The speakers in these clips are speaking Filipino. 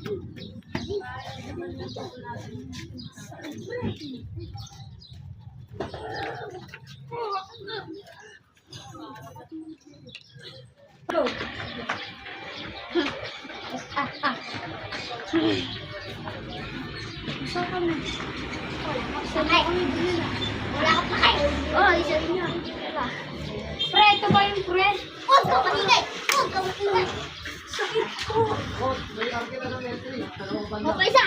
Go. Saan kami? Sakay. Wala ka pa kayo. Oh, isa rin yan. Pre, ito ba yung pre? Huwag ka maingay. Huwag ka maingay. Sakit ko. Mapaisa.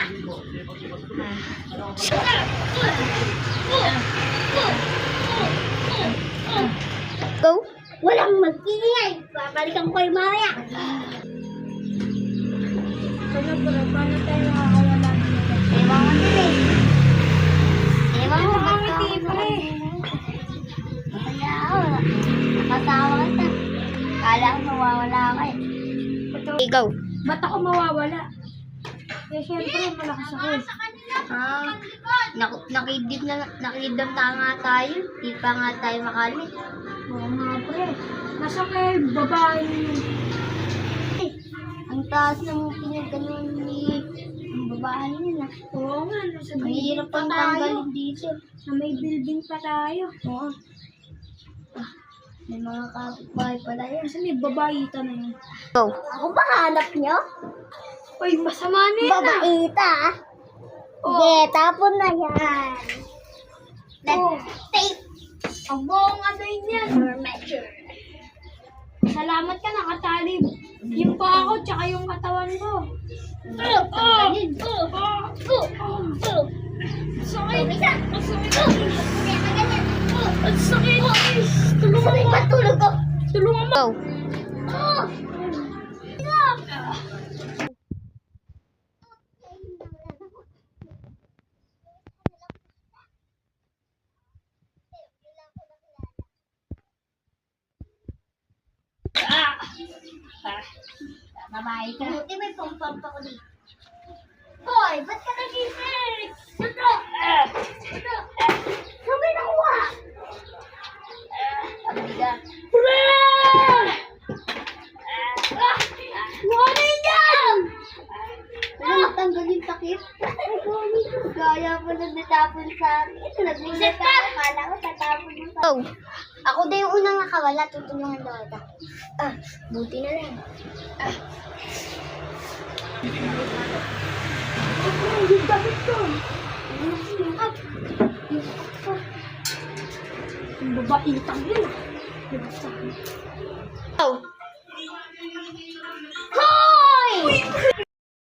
Go. Walang mag-ingay. Babalikan ko yung mamaya. Paano tayo makakawala dito? Ewan ko din eh. Ewan ko ba't ka Hindi, pre. Kaya ako. Nakatawa ka. Kala ko mawawala ka eh. Ikaw. Ba't ako mawawala? Eh, syempre, malakas ako eh. Nakidam na nga tayo. Di pa nga tayo makalit. Oo nga, pre. Nasa kayo, babae yun. Ang taas ng pinagkanuan ni ang babae yun ah. Oo nga, nasa Ang building hirap pa pang tayo. tanggalin dito. Sa may building pa tayo. Oo. May mga kapitbahay pala yan. Kasi may babaita na yun. Go. Ako ba hanap nyo? Uy, masama na yan ah. Babaita ah. Sige, tapon na yan. Oh. Tape Ang buong ano yun yan. for measure. Salamat ka, nakatali. Yung pa ako, tsaka yung katawan ko. Tanggalin. Sakit. Isa. Ang sakit. Kaya ganyan. Ang sakit. Tulungan Sabay mo. patulog ko. Tulungan mo. Oh. Babae ka. Buti may pump-pump ako dito. Hoy, ba't ka nagising? Ito! Ito! Sabay nakuha! Ang bigat. Ano yan? Ano tanggal yung takip? Kaya pa na natapon sa akin. Ito, nagbigat ka. Kala ko tatapon mo sa akin. Ako daw yung unang nakawala. Tutulungan daw kita. Buti na lang. Yung damit ko. Yung babaitang yun.